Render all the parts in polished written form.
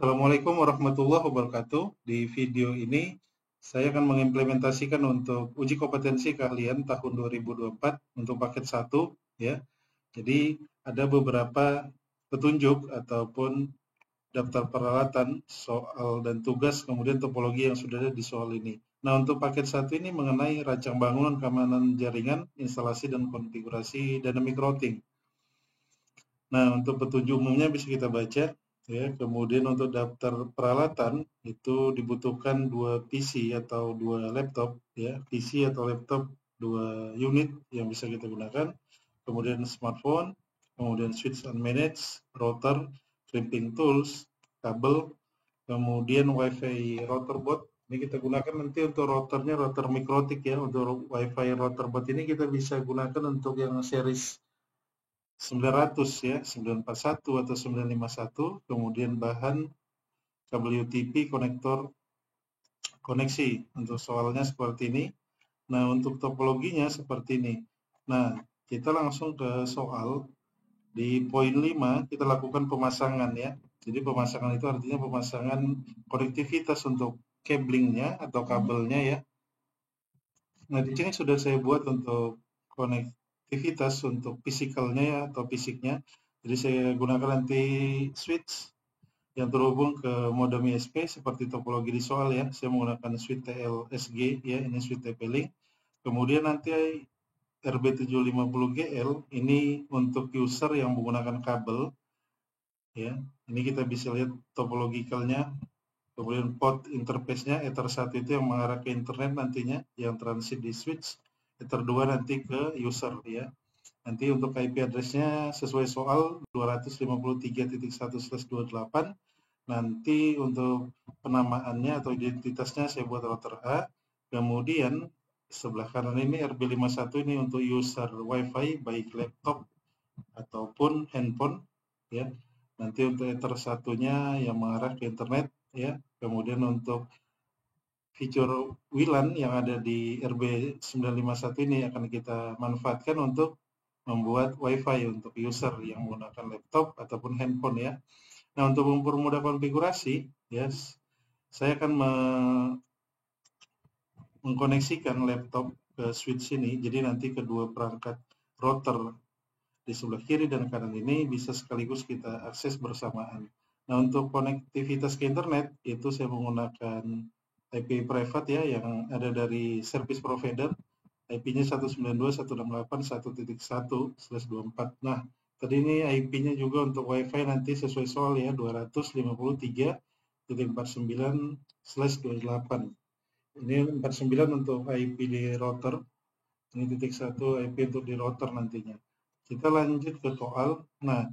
Assalamualaikum warahmatullahi wabarakatuh. Di video ini saya akan mengimplementasikan untuk uji kompetensi keahlian tahun 2024 untuk paket 1 ya. Jadi ada beberapa petunjuk ataupun daftar peralatan, soal dan tugas, kemudian topologi yang sudah ada di soal ini. Nah, untuk paket 1 ini mengenai rancang bangunan keamanan jaringan, instalasi dan konfigurasi dynamic routing. Nah, untuk petunjuk umumnya bisa kita baca ya. Kemudian untuk daftar peralatan itu dibutuhkan 2 PC atau 2 laptop ya. PC atau laptop 2 unit yang bisa kita gunakan. Kemudian smartphone, kemudian switch unmanaged, router, crimping tools, kabel, kemudian WiFi router board. Ini kita gunakan nanti untuk routernya router mikrotik ya. Untuk WiFi router board ini kita bisa gunakan untuk yang series 900 ya, 941 atau 951, kemudian bahan kabel UTP konektor koneksi. Untuk soalnya seperti ini. Nah, untuk topologinya seperti ini. Nah, kita langsung ke soal. Di poin 5 kita lakukan pemasangan ya. Jadi pemasangan itu artinya pemasangan konektivitas untuk cablingnya atau kabelnya ya. Nah, di sini sudah saya buat untuk konektivitas untuk fisikalnya ya, atau fisiknya. Jadi saya gunakan nanti switch yang terhubung ke modem ISP seperti topologi di soal ya. Saya menggunakan switch TLSG ya, ini switch TP-Link. Kemudian nanti RB750GL ini untuk user yang menggunakan kabel ya. Ini kita bisa lihat topologikalnya. Kemudian port interface-nya Ether 1 itu yang mengarah ke internet nantinya, yang transit di switch. Ether 2 nanti ke user ya. Nanti untuk IP address-nya sesuai soal 253.1/28. Nanti untuk penamaannya atau identitasnya saya buat router A. Kemudian sebelah kanan ini RB51 ini untuk user WiFi baik laptop ataupun handphone ya. Nanti untuk Ether satunya yang mengarah ke internet ya. Kemudian untuk fitur WLAN yang ada di RB951 ini akan kita manfaattkan untuk membuat WiFi untuk user yang menggunakan laptop ataupun handphone ya. Nah, untuk mempermudah konfigurasi, ya, saya akan mengkoneksikan laptop ke switch ini. Jadi nanti kedua perangkat router di sebelah kiri dan kanan ini bisa sekaligus kita akses bersamaan. Nah, untuk konektivitas ke internet itu saya menggunakan IP private ya yang ada dari service provider. IP-nya 192.168.1.1/24. Nah, tadi ini IP-nya juga untuk WiFi nanti sesuai soal ya 253.49/28. Ini 49 untuk IP di router. Ini titik 1 IP untuk di router nantinya. Kita lanjut ke soal. Nah,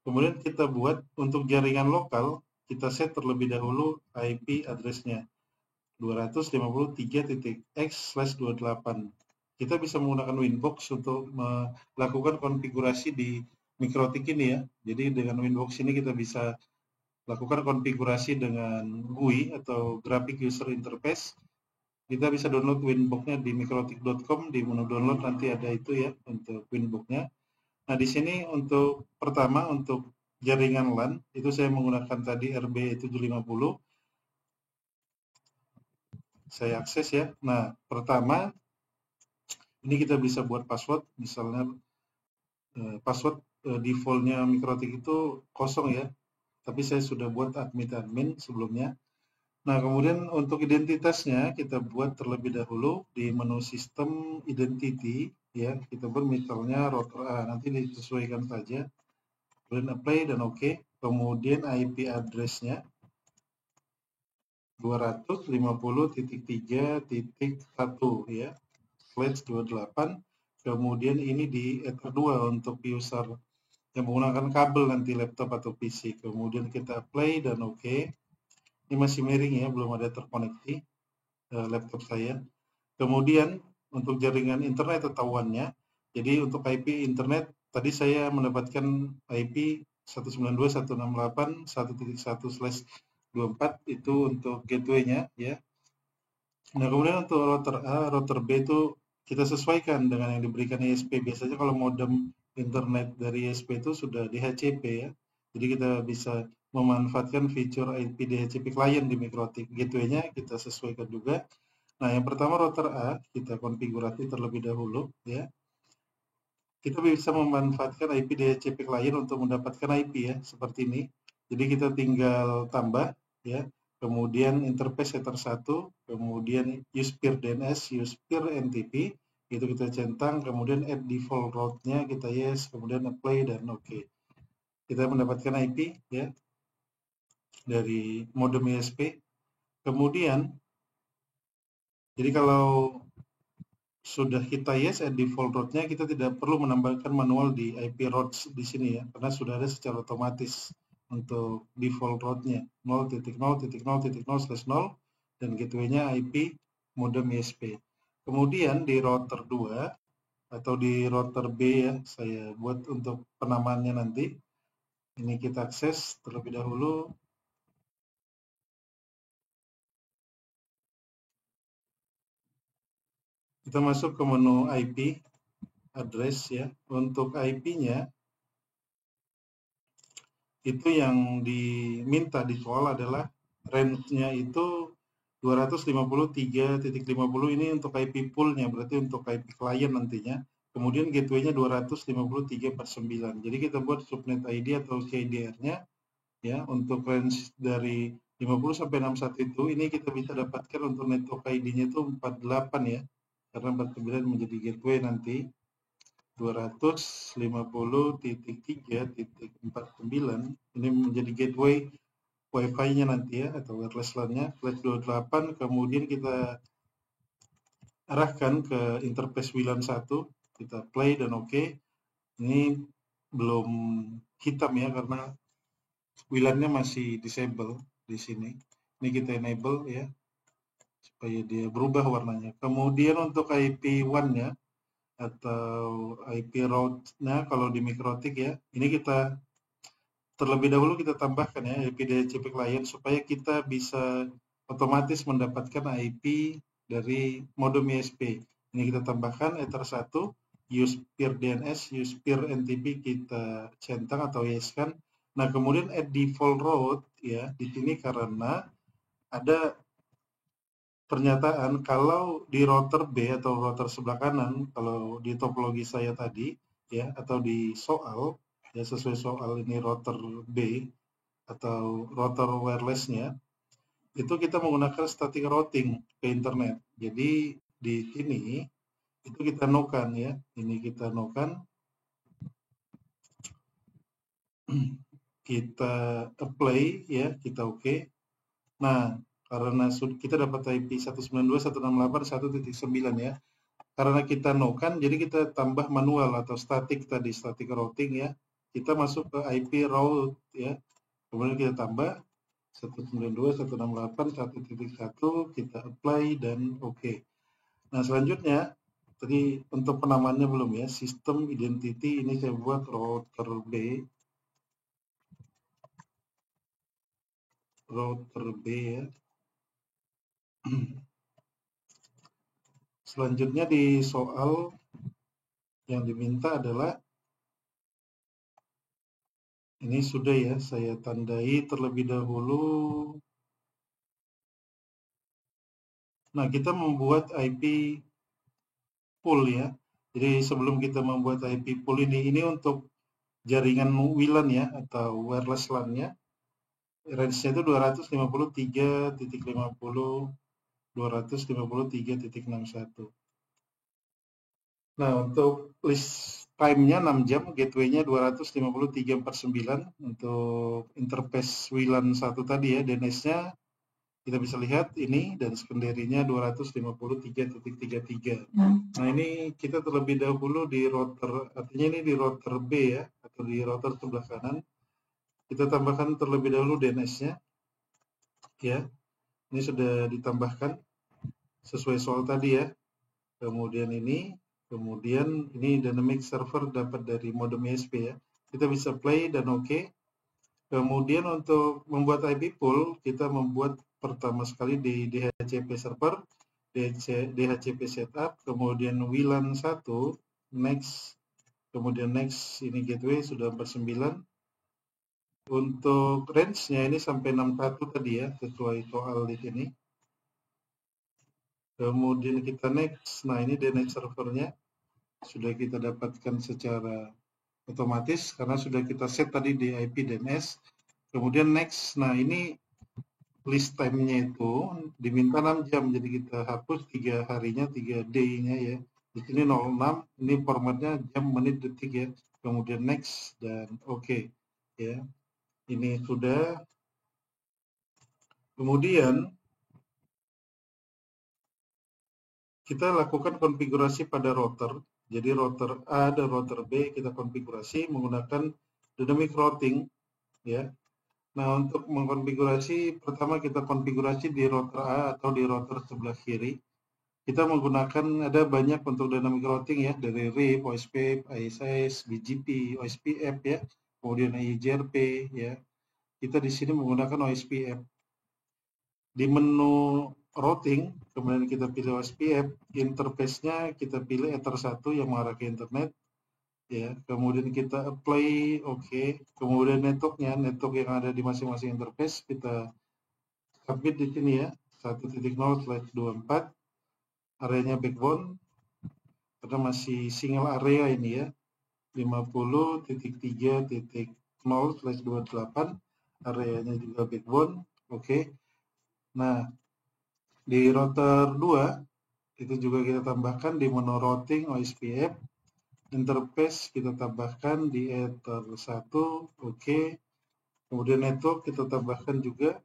kemudian kita buat untuk jaringan lokal, kita set terlebih dahulu IP address-nya 253.x/28. Kita bisa menggunakan Winbox untuk melakukan konfigurasi di mikrotik ini ya. Jadi dengan Winbox ini kita bisa lakukan konfigurasi dengan GUI atau Graphic User Interface. Kita bisa download Winbox-nya di mikrotik.com, di menu download nanti ada itu ya untuk Winbox-nya. Nah, di sini untuk pertama untuk jaringan LAN itu saya menggunakan tadi RB750. Saya akses ya. Nah, pertama ini kita bisa buat password, misalnya password default-nya mikrotik itu kosong ya. Tapi saya sudah buat admin sebelumnya. Nah, kemudian untuk identitasnya kita buat terlebih dahulu di menu sistem identity ya. Kita buat misalnya router A, nanti disesuaikan saja. Kemudian apply dan oke. Kemudian IP address-nya 250.3.1 ya. /28. Kemudian ini di Ether 2 untuk user yang menggunakan kabel nanti laptop atau PC. Kemudian kita apply dan oke. Ini masih miring ya, belum ada terkoneksi laptop saya. Kemudian untuk jaringan internet ketahuannya. Jadi untuk IP internet tadi saya mendapatkan IP 192.168.1.1/24 itu untuk gateway-nya ya. Nah, kemudian untuk router A, router B itu kita sesuaikan dengan yang diberikan ISP. Biasanya kalau modem internet dari ISP itu sudah DHCP ya. Jadi kita bisa memanfaatkan fitur IP DHCP client di MikroTik. Gateway-nya kita sesuaikan juga. Nah, yang pertama router A kita konfigurasi terlebih dahulu ya. Kita bisa memanfaatkan IP DHCP client untuk mendapatkan IP ya, seperti ini. Jadi kita tinggal tambah ya. Kemudian interface header 1, kemudian use peer DNS, use peer NTP, itu kita centang, kemudian add default route-nya kita yes, kemudian apply dan oke. Kita mendapatkan IP ya dari modem ISP. Kemudian jadi kalau sudah kita yes add default route-nya, kita tidak perlu menambahkan manual di IP routes di sini ya, karena sudah ada secara otomatis untuk default route-nya 0.0.0.0/0 dan gateway-nya IP modem ISP. Kemudian di router 2 atau di router B ya, saya buat untuk penamaannya nanti. Ini kita akses terlebih dahulu. Kita masuk ke menu IP address ya. Untuk IP-nya itu yang diminta di soal adalah range-nya itu 253.50 ini untuk IP pool-nya, berarti untuk IP client nantinya. Kemudian gateway-nya 253/9. Jadi kita buat subnet ID atau CIDR-nya ya, untuk range dari 50 sampai 61 itu, ini kita bisa dapatkan untuk network ID-nya itu 48 ya, karena 49 menjadi gateway nanti. 250.3.49 ini menjadi gateway Wi-Fi-nya nanti ya, atau wireless LAN-nya, flash 28, kemudian kita arahkan ke interface WLAN 1, kita play dan oke. Ini belum hitam ya, karena WLAN-nya masih disable di sini. Ini kita enable ya, supaya dia berubah warnanya. Kemudian untuk IP1-nya, atau IP route-nya kalau di MikroTik ya, ini kita terlebih dahulu kita tambahkan ya IP DHCP client supaya kita bisa otomatis mendapatkan IP dari modem ISP. Ini kita tambahkan ether 1, use peer DNS, use peer NTP kita centang atau yes-kan. Nah, kemudian add default route ya di sini karena ada pernyataan kalau di router B atau router sebelah kanan, kalau di topologi saya tadi ya, atau di soal ya, sesuai soal ini router B atau router wireless-nya, itu kita menggunakan static routing ke internet. Jadi di sini itu kita no-kan ya, ini kita no-kan, kita apply ya, kita oke. Nah, karena kita dapat IP 192.168.1.9 ya, karena kita no-kan, jadi kita tambah manual atau static tadi, static routing ya. Kita masuk ke IP route ya. Kemudian kita tambah 192.168.1.1, kita apply dan oke. Nah, selanjutnya tadi untuk penamaannya belum ya, sistem identity ini saya buat router B. Router B ya. Selanjutnya di soal yang diminta adalah ini sudah ya, saya tandai terlebih dahulu. Nah, kita membuat IP pool ya. Jadi sebelum kita membuat IP pool ini untuk jaringan WLAN ya, atau wireless LAN-nya. Range-nya itu 253.50, 253.61. Nah, untuk list time-nya 6 jam, gateway-nya 253/9 untuk interface WLAN 1 tadi ya, DNS-nya kita bisa lihat ini, dan secondary-nya 253.33. Nah, ini kita terlebih dahulu di router, artinya ini di router B ya, atau di router sebelah kanan. Kita tambahkan terlebih dahulu DNS-nya ya. Ini sudah ditambahkan sesuai soal tadi ya. Kemudian ini dynamic server dapat dari modem ISP ya. Kita bisa play dan oke. Kemudian untuk membuat IP pool, kita membuat pertama sekali di DHCP server, DHCP setup, kemudian WLAN 1, next, kemudian next, ini gateway sudah 49. Untuk range-nya ini sampai 61 tadi ya, sesuai soal di sini. Kemudian kita next. Nah, ini DNS servernya sudah kita dapatkan secara otomatis karena sudah kita set tadi di IP DNS. Kemudian next. Nah, ini list time-nya itu diminta 6 jam, jadi kita hapus 3 harinya, 3 day-nya ya. Di sini 06, ini formatnya jam, menit, detik ya. Kemudian next dan oke ya. Ini sudah. Kemudian kita lakukan konfigurasi pada router. Jadi router A dan router B kita konfigurasi menggunakan dynamic routing ya. Nah, untuk mengkonfigurasi pertama kita konfigurasi di router A atau di router sebelah kiri. Kita menggunakan ada banyak untuk dynamic routing ya, dari RIP, OSPF, ISIS, BGP, OSPF ya, kemudian IGRP ya. Kita di sini menggunakan OSPF. Di menu routing, kemudian kita pilih OSPF, interface-nya kita pilih Ether 1 yang mengarah ke internet, ya. Kemudian kita apply, oke. Kemudian network yang ada di masing-masing interface kita submit di sini ya, 1.0/24, areanya backbone, karena masih single area ini ya, 50.3.0/28, areanya juga backbone, oke. Nah, di router 2 itu juga kita tambahkan di menu routing OSPF, interface kita tambahkan di Ether 1, oke. Kemudian network kita tambahkan juga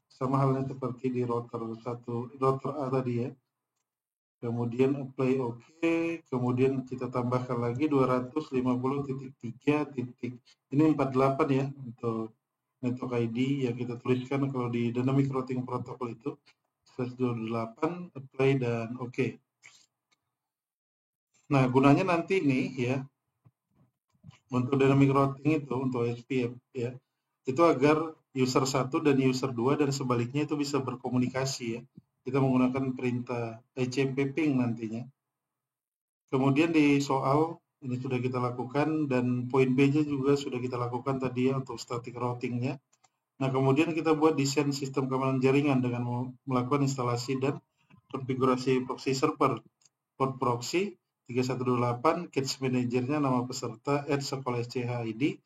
sama halnya seperti di router 1, router A tadi ya. Kemudian apply oke, kemudian kita tambahkan lagi 250.3. Ini 48 ya untuk network ID yang kita tuliskan kalau di dynamic routing protocol itu. 128, apply dan oke. Nah, gunanya nanti nih ya, untuk dynamic routing itu, untuk SPF ya, itu agar user 1 dan user 2 dan sebaliknya itu bisa berkomunikasi ya. Kita menggunakan perintah HMP ping nantinya. Kemudian di soal, ini sudah kita lakukan, dan poin B-nya juga sudah kita lakukan tadi ya untuk static routing-nya. Nah, kemudian kita buat desain sistem keamanan jaringan dengan melakukan instalasi dan konfigurasi proxy server. Port proxy 3128, case manajernya nama peserta, add sekolah SCH ID,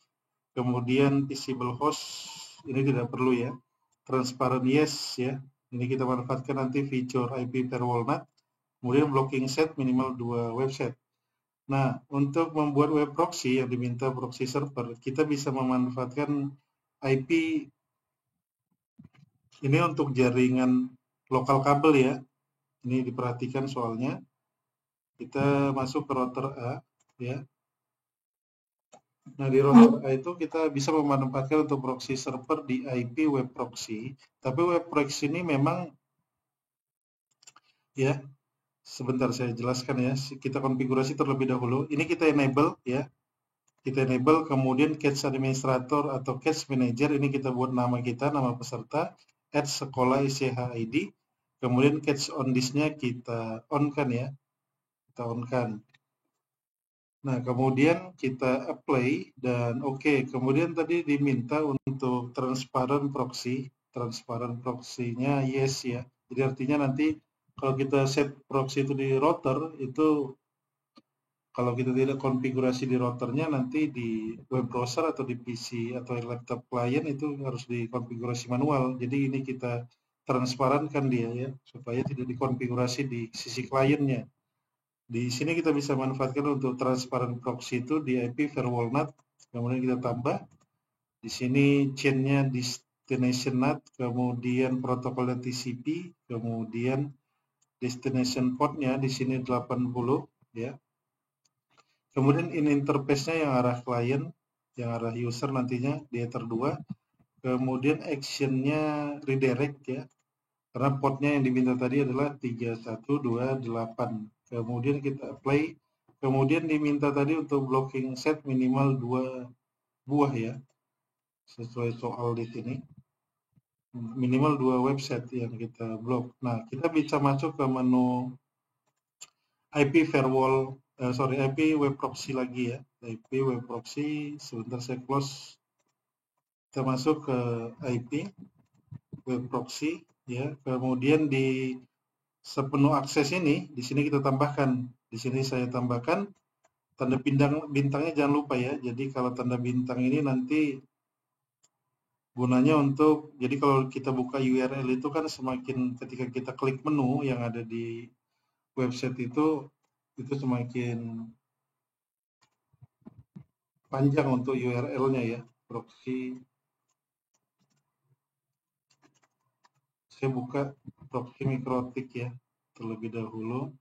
kemudian visible host, ini tidak perlu ya, transparent yes ya, ini kita manfaatkan nanti fitur IP firewall NAT, kemudian blocking set minimal 2 website. Nah, untuk membuat web proxy yang diminta proxy server, kita bisa memanfaatkan IP ini untuk jaringan lokal kabel ya, ini diperhatikan soalnya. Kita masuk ke router A ya. Nah, di router A itu kita bisa memanfaatkan untuk proxy server di IP web proxy. Tapi web proxy ini memang ya, sebentar saya jelaskan ya. Kita konfigurasi terlebih dahulu. Ini kita enable ya. Kita enable, kemudian cache administrator atau cache manager ini kita buat nama kita, nama peserta, add sekolah SCH ID. Kemudian cache on disk-nya kita on-kan ya. Kita on-kan. Nah, kemudian kita apply dan oke. Kemudian tadi diminta untuk transparent proxy. Transparent proxy-nya yes ya. Jadi artinya nanti kalau kita set proxy itu di router, itu kalau kita tidak konfigurasi di routernya, nanti di web browser atau di PC atau laptop client itu harus dikonfigurasi manual. Jadi ini kita transparankan dia ya, supaya tidak dikonfigurasi di sisi kliennya. Di sini kita bisa manfaatkan untuk transparent proxy itu di IP firewall NAT, kemudian kita tambah di sini chain-nya destination NAT, kemudian protokolnya TCP, kemudian destination port-nya di sini 80 ya. Kemudian in interface-nya yang arah klien, yang arah user nantinya di Ether 2. Kemudian action-nya redirect ya. Karena portnya yang diminta tadi adalah 3128. Kemudian kita apply. Kemudian diminta tadi untuk blocking set minimal 2 buah ya. Sesuai soal di sini. Minimal 2 website yang kita block. Nah, kita bisa masuk ke menu IP firewall, IP web proxy lagi ya. IP web proxy, sebentar saya close. Kita masuk ke IP web proxy ya. Kemudian di sepenuh akses ini, di sini kita tambahkan. Di sini saya tambahkan tanda bintangnya jangan lupa ya. Jadi kalau tanda bintang ini nanti gunanya untuk, jadi kalau kita buka URL itu kan semakin ketika kita klik menu yang ada di website itu semakin panjang untuk URL-nya ya. Proxy, saya buka proxy mikrotik ya terlebih dahulu.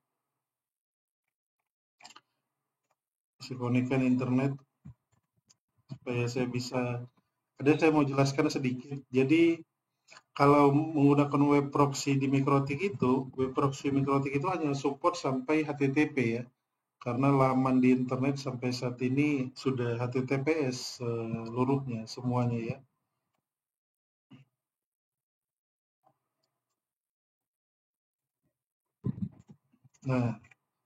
Saya koneksikan internet supaya saya bisa, saya mau jelaskan sedikit. Jadi kalau menggunakan web proxy di mikrotik itu, web proxy mikrotik itu hanya support sampai HTTP ya. Karena laman di internet sampai saat ini sudah HTTPS seluruhnya, semuanya ya. Nah,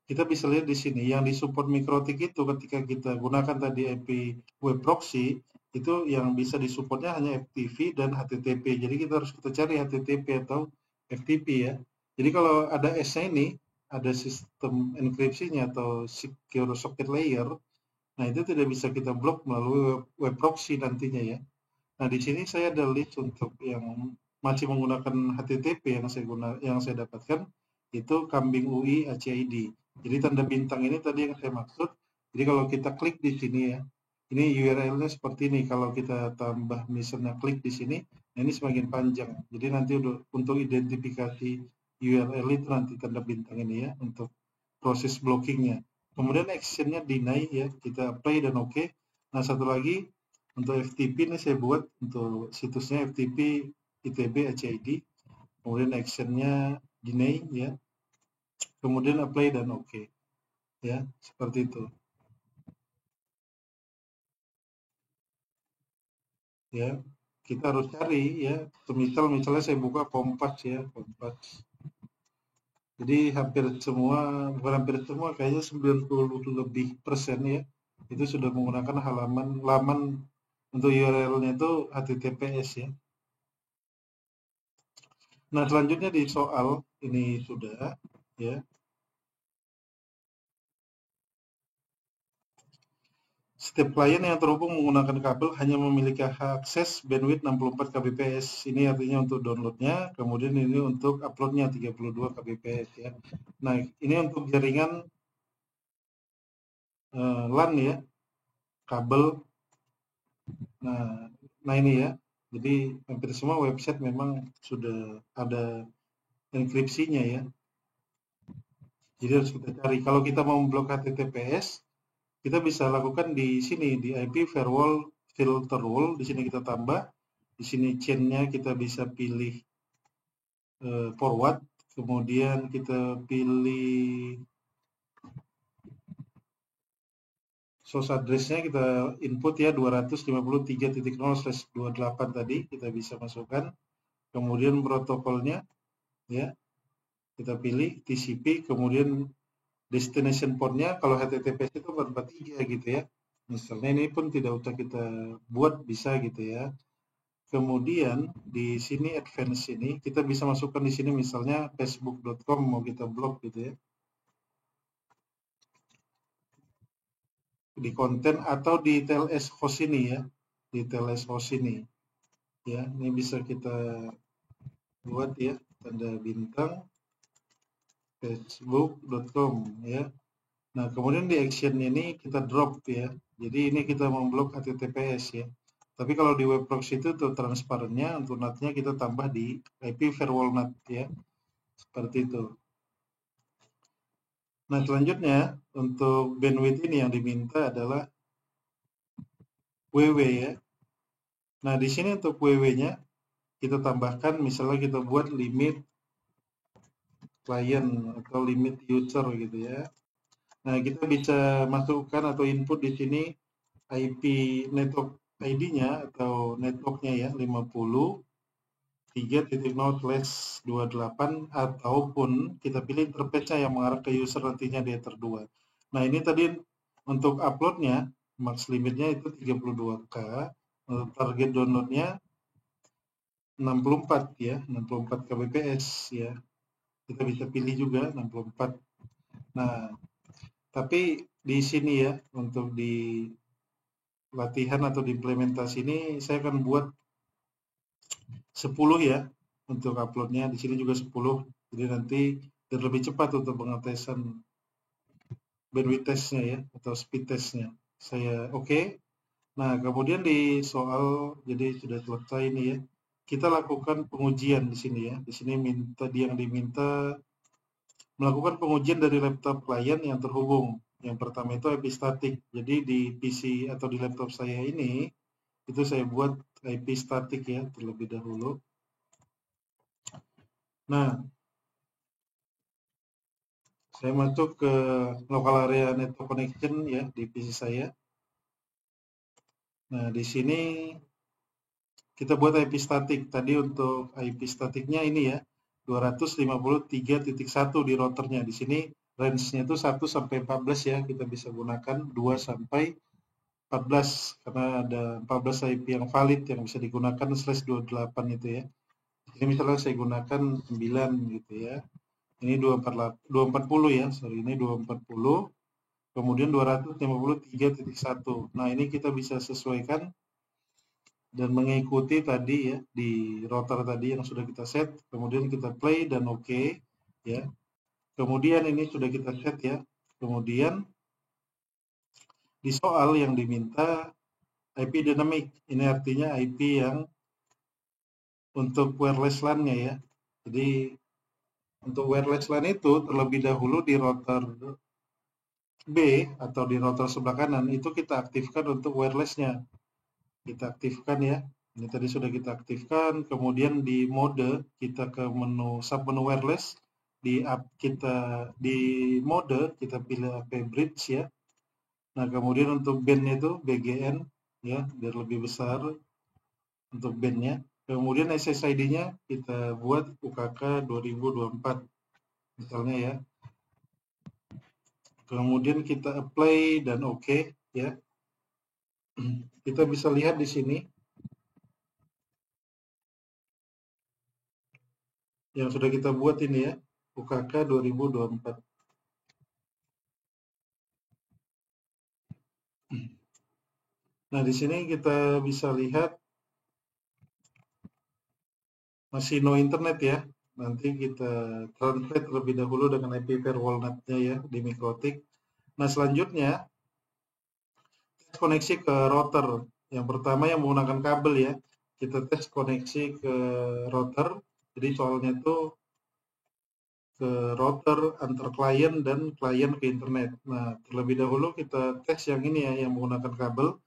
kita bisa lihat di sini yang disupport mikrotik itu ketika kita gunakan tadi IP web proxy itu yang bisa disupportnya hanya FTP dan HTTP. Jadi kita harus cari HTTP atau FTP ya. Jadi kalau ada S-nya ini, ada sistem enkripsinya atau secure socket layer, nah itu tidak bisa kita blok melalui web proxy nantinya ya. Nah di sini saya ada list untuk yang masih menggunakan HTTP yang saya dapatkan itu kambing UI ACID. Jadi tanda bintang ini tadi yang saya maksud. Jadi kalau kita klik di sini ya, ini URL-nya seperti ini. Kalau kita tambah misalnya klik di sini, nah ini semakin panjang. Jadi nanti untuk identifikasi URL itu nanti tanda bintang ini ya untuk proses blockingnya. Kemudian actionnya deny ya, kita apply dan oke. Nah satu lagi untuk FTP ini saya buat untuk situsnya FTP ITB ACID. Kemudian actionnya deny ya. Kemudian apply dan oke. Ya, seperti itu. Ya, kita harus cari ya. Misalnya saya buka Kompas ya, Kompas. Jadi hampir semua, bukan hampir semua, kayaknya 90 lebih persen ya, itu sudah menggunakan laman untuk URL-nya itu HTTPS ya. Nah, selanjutnya di soal ini sudah ya. Setiap klien yang terhubung menggunakan kabel hanya memiliki akses bandwidth 64 kbps. Ini artinya untuk downloadnya, kemudian ini untuk uploadnya 32 kbps ya. Nah, ini untuk jaringan LAN ya, kabel. Nah ini ya. Jadi hampir semua website memang sudah ada enkripsinya ya. Jadi harus kita cari. Kalau kita mau memblok HTTPS, kita bisa lakukan di sini di IP firewall filter rule. Di sini kita tambah. Di sini chain-nya kita bisa pilih forward. Kemudian kita pilih source address-nya, kita input ya 253.0/28 tadi kita bisa masukkan. Kemudian protokolnya ya kita pilih TCP, kemudian destination port-nya kalau HTTPS itu 443 gitu ya. Misalnya ini pun tidak usah kita buat, bisa gitu ya. Kemudian di sini advance ini kita bisa masukkan di sini misalnya facebook.com mau kita blok gitu ya. Di konten atau di TLS host ini ya. Di TLS host ini. Ya, ini bisa kita buat ya tanda bintang facebook.com ya. Nah, kemudian di action ini kita drop ya. Jadi ini kita memblok HTTPS ya. Tapi kalau di web proxy itu untuk transparannya, untuk NAT-nya kita tambah di IP firewall NAT ya. Seperti itu. Nah, selanjutnya untuk bandwidth ini yang diminta adalah WW ya. Nah, di sini untuk WW-nya kita tambahkan misalnya kita buat limit client atau limit user gitu ya. Nah, kita bisa masukkan atau input di sini IP network ID-nya atau networknya ya 50.3.0/28 ataupun kita pilih interface-nya yang mengarah ke user nantinya di ether 2. Nah, ini tadi untuk upload-nya max limitnya itu 32K. target downloadnya 64 ya, 64 kbps ya. Kita bisa pilih juga 64. Nah, tapi di sini ya, untuk di latihan atau di implementasi ini saya akan buat 10 ya untuk uploadnya. Di sini juga 10. Jadi nanti lebih cepat untuk pengetesan bandwidth testnya ya, atau speed testnya. Saya oke. Nah, kemudian di soal, jadi sudah selesai ini ya. Kita lakukan pengujian di sini ya. Di sini yang diminta melakukan pengujian dari laptop klien yang terhubung. Yang pertama itu IP static. Jadi di PC atau di laptop saya ini, itu saya buat IP static ya terlebih dahulu. Nah, saya masuk ke local area network connection ya di PC saya. Nah, di sini kita buat IP static. Tadi untuk IP statiknya ini ya, 253.1 di routernya. Di sini range-nya itu 1 sampai 14 ya, kita bisa gunakan 2 sampai 14 karena ada 14 IP yang valid yang bisa digunakan /28 itu ya. Ini misalnya saya gunakan 9 gitu ya. Ini 240 ya, sorry ini 240. Kemudian 253.1. Nah, ini kita bisa sesuaikan dan mengikuti tadi ya di router tadi yang sudah kita set, kemudian kita play dan oke ya. Kemudian ini sudah kita set ya. Kemudian di soal yang diminta IP dynamic, ini artinya IP yang untuk wireless LAN-nya ya. Jadi untuk wireless LAN itu terlebih dahulu di router B atau di router sebelah kanan itu kita aktifkan untuk wireless-nya. Kita aktifkan ya. Ini tadi sudah kita aktifkan, kemudian di mode kita ke menu submenu wireless, di mode kita pilih AP bridge ya. Nah, kemudian untuk band-nya itu BGN ya, biar lebih besar untuk band-nya. Kemudian SSID-nya kita buat UKK 2024 misalnya ya. Kemudian kita apply dan oke ya. Kita bisa lihat di sini yang sudah kita buat ini ya, UKK 2024. Nah, di sini kita bisa lihat masih no internet ya. Nanti kita translate terlebih dahulu dengan IP firewall-nya ya di Mikrotik. Nah, selanjutnya koneksi ke router. Yang pertama yang menggunakan kabel ya. Kita tes koneksi ke router. Jadi soalnya itu ke router antar klien dan klien ke internet. Nah, terlebih dahulu kita tes yang ini ya, yang menggunakan kabel.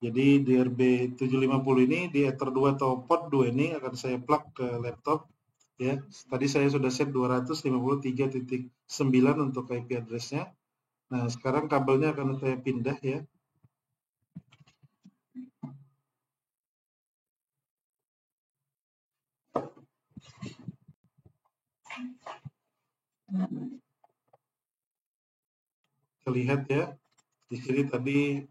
Jadi DRB750 ini di Ether 2 atau port 2 ini akan saya plug ke laptop ya. Tadi saya sudah set 253.9 untuk IP address-nya. Nah, sekarang kabelnya akan saya pindah ya. Terlihat ya. Di sini tadi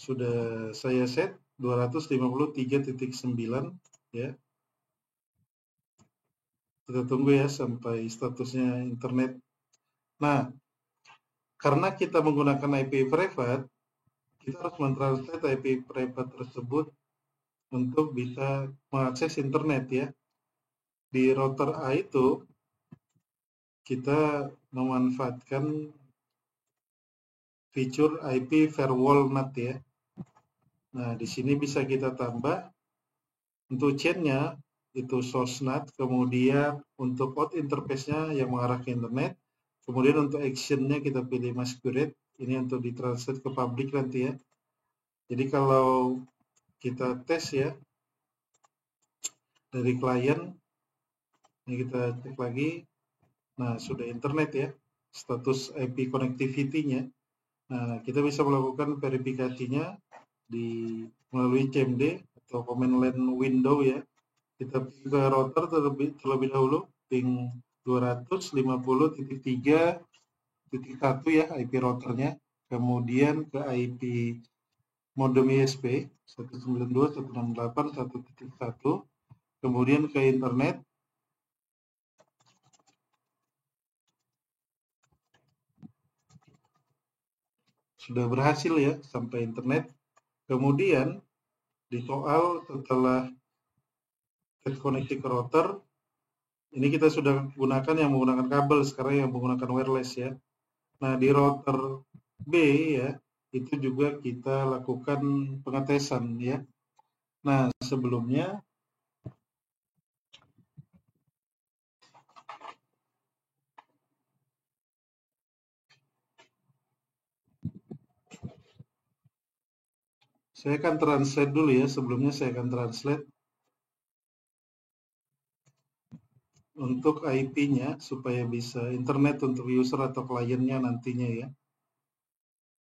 sudah saya set 253.9 ya. Kita tunggu ya sampai statusnya internet. Nah, karena kita menggunakan IP private, kita harus mentranslate IP private tersebut untuk bisa mengakses internet ya. Di router A itu kita memanfaatkan fitur IP firewall NAT ya. Nah, di sini bisa kita tambah untuk chain-nya itu source NAT, kemudian untuk out interface-nya yang mengarah ke internet, kemudian untuk action-nya kita pilih masquerade, ini untuk ditranslate ke public nanti ya. Jadi kalau kita tes ya dari klien, ini kita cek lagi, nah sudah internet ya, status IP connectivity-nya. Nah, kita bisa melakukan verifikasinya melalui CMD atau command line window ya. Kita ke router terlebih dahulu, ping 250.3.1 ya IP routernya, kemudian ke IP modem ISP 192.168.1.1, kemudian ke internet. Sudah berhasil ya sampai internet. Kemudian di soal setelah koneksi ke router, ini kita sudah gunakan yang menggunakan kabel, sekarang yang menggunakan wireless ya. Nah, di router B ya, itu juga kita lakukan pengetesan ya. Nah, sebelumnya saya akan translate dulu ya, sebelumnya saya akan translate untuk IP-nya supaya bisa internet untuk user atau kliennya nantinya ya.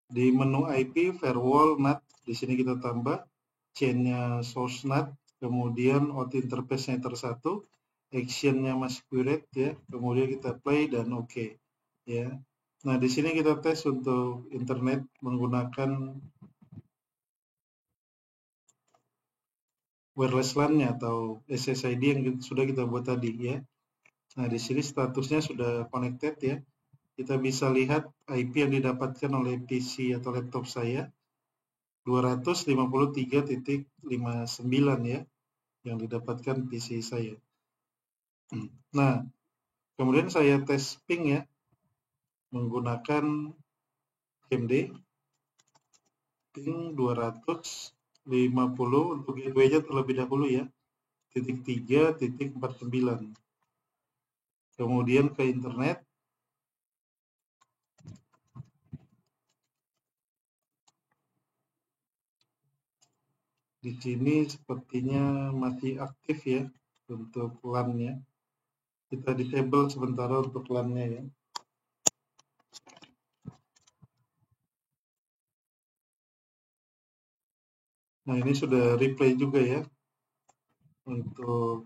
Di menu IP firewall NAT, di sini kita tambah chain-nya source NAT, kemudian out interface-nya tersatu, action-nya masquerade ya, kemudian kita play dan oke ya. Nah, di sini kita tes untuk internet menggunakan wireless LAN-nya atau SSID yang sudah kita buat tadi ya. Nah, di sini statusnya sudah connected ya. Kita bisa lihat IP yang didapatkan oleh PC atau laptop saya 253.59 ya, yang didapatkan PC saya. Nah, kemudian saya tes ping ya, menggunakan MD ping 250 untuk gateway-nya terlebih dahulu ya, .3.49. Kemudian ke internet. Di sini sepertinya masih aktif ya untuk LAN-nya. Kita disable sementara untuk LAN-nya ya. Nah, ini sudah replay juga ya untuk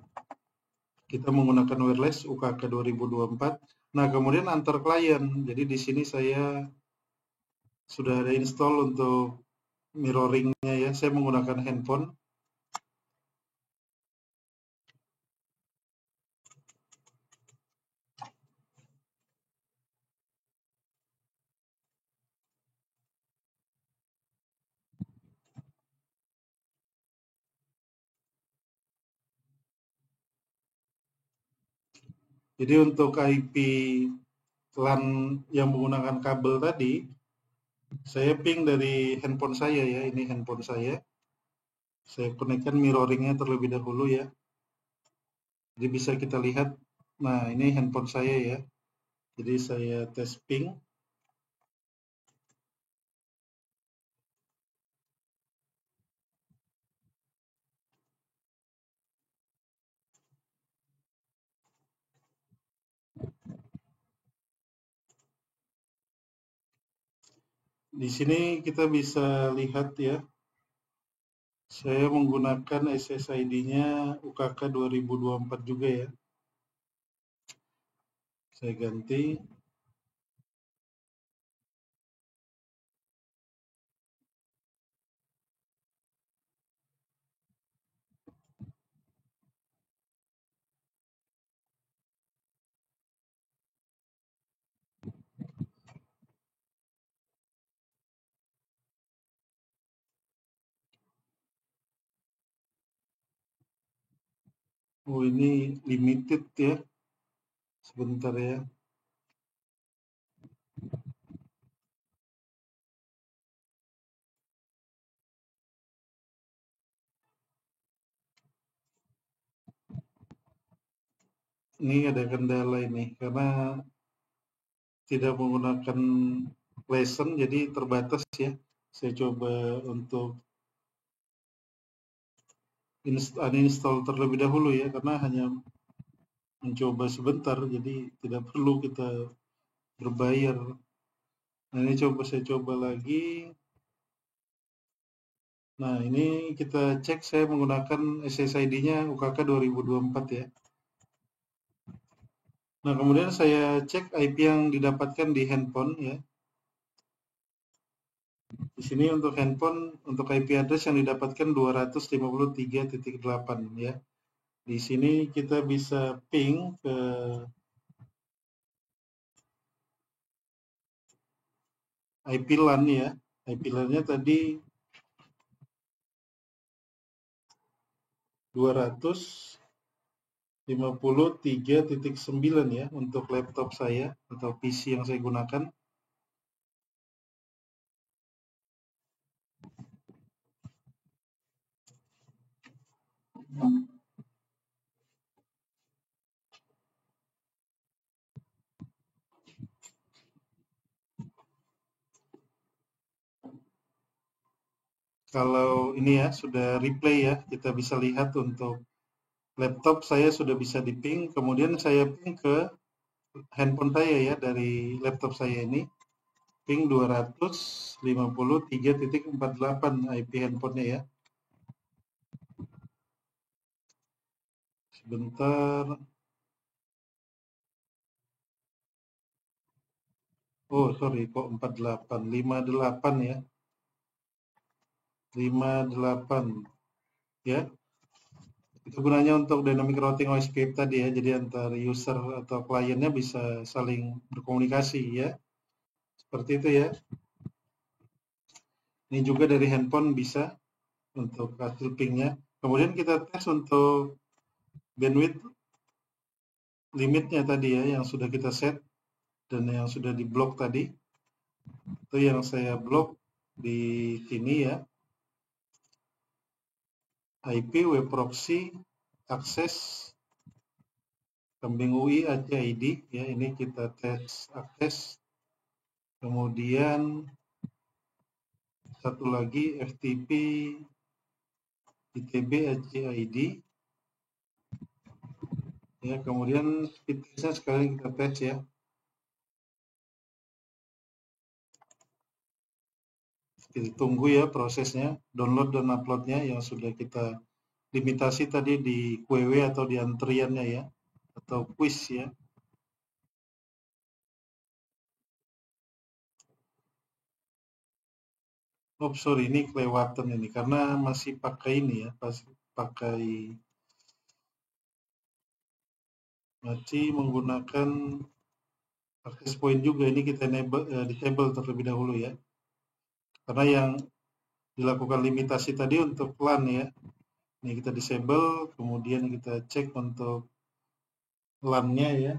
kita menggunakan wireless UKK 2024. Nah, kemudian antar klien. Jadi di sini saya sudah ada install untuk mirroring-nya ya. Saya menggunakan handphone. Jadi untuk IP LAN yang menggunakan kabel tadi, saya ping dari handphone saya ya. Ini handphone saya. Saya konekkan mirroring-nya terlebih dahulu ya. Jadi bisa kita lihat, nah ini handphone saya ya. Jadi saya tes ping. Di sini kita bisa lihat ya, saya menggunakan SSID-nya UKK 2024 juga ya. Saya ganti. Oh, ini limited ya. Sebentar ya. Ini ada kendala ini karena tidak menggunakan lesson jadi terbatas ya. Saya coba untuk uninstall terlebih dahulu ya, karena hanya mencoba sebentar jadi tidak perlu kita berbayar. Nah, ini saya coba lagi. Nah, ini kita cek, saya menggunakan SSID-nya UKK 2024 ya. Nah, kemudian saya cek IP yang didapatkan di handphone ya. Di sini untuk handphone, untuk IP address yang didapatkan 253.8 ya. Di sini kita bisa ping ke IP LAN ya. IP LAN-nya tadi 253.9 ya untuk laptop saya atau PC yang saya gunakan. Kalau ini ya sudah replay ya, kita bisa lihat untuk laptop saya sudah bisa di-ping, kemudian saya ping ke handphone saya ya dari laptop saya ini, ping 253.48 IP handphonenya ya. Sebentar. Oh, sorry, kok 48, 58 ya. 58 ya. Itu gunanya untuk dynamic routing OSPF tadi ya. Jadi antar user atau kliennya bisa saling berkomunikasi ya. Seperti itu ya. Ini juga dari handphone bisa untuk hasil pingnya. Kemudian kita tes untuk bandwidth limitnya tadi ya, yang sudah kita set dan yang sudah di blok tadi. Itu yang saya blok di sini ya. IP web proxy akses kambing UI Aceh ID ya, ini kita tes akses. Kemudian satu lagi FTP ITB Aceh ID ya, kemudian speed testnya sekali kita tes ya. Kita tunggu ya prosesnya download dan uploadnya yang sudah kita limitasi tadi di QW atau di antriannya ya, atau quiz ya. Oh sorry, ini kelewatan ini karena masih pakai ini ya, masih menggunakan access point juga. Ini kita disable terlebih dahulu ya, karena yang dilakukan limitasi tadi untuk LAN ya. Ini kita disable, kemudian kita cek untuk LAN-nya ya.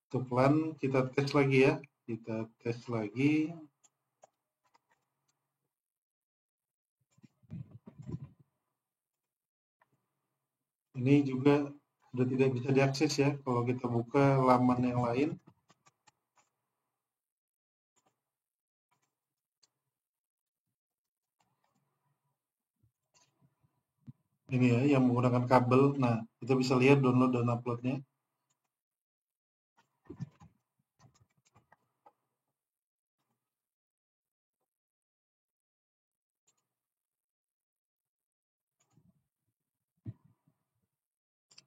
Untuk LAN kita tes lagi ya, kita tes lagi. Ini juga sudah tidak bisa diakses ya kalau kita buka laman yang lain. Ini ya yang menggunakan kabel. Nah, kita bisa lihat download dan uploadnya.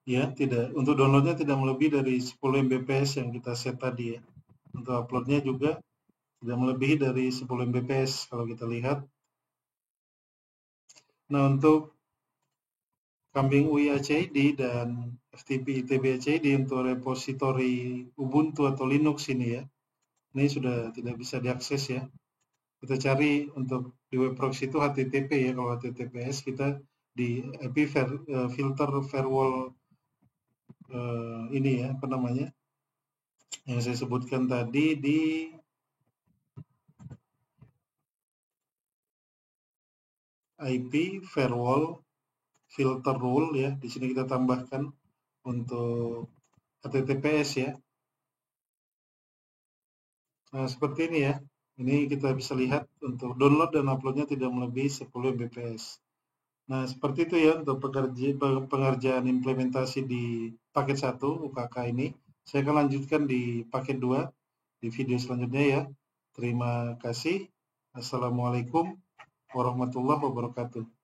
Ya, tidak. Untuk downloadnya tidak melebihi dari 10 Mbps yang kita set tadi ya. Untuk uploadnya juga tidak melebihi dari 10 Mbps kalau kita lihat. Nah, untuk kambing UI ACID dan FTP ITB ACID untuk repositori Ubuntu atau Linux ini ya. Ini sudah tidak bisa diakses ya. Kita cari untuk di web proxy itu HTTP ya. Kalau HTTPS kita di IP filter firewall ini ya, apa namanya, yang saya sebutkan tadi di IP firewall filter rule ya. Di sini kita tambahkan untuk HTTPS ya. Nah, seperti ini ya. Ini kita bisa lihat untuk download dan uploadnya tidak melebihi 10 Mbps. Nah, seperti itu ya untuk pengerjaan implementasi di paket 1 UKK ini. Saya akan lanjutkan di paket 2 di video selanjutnya ya. Terima kasih. Assalamualaikum warahmatullahi wabarakatuh.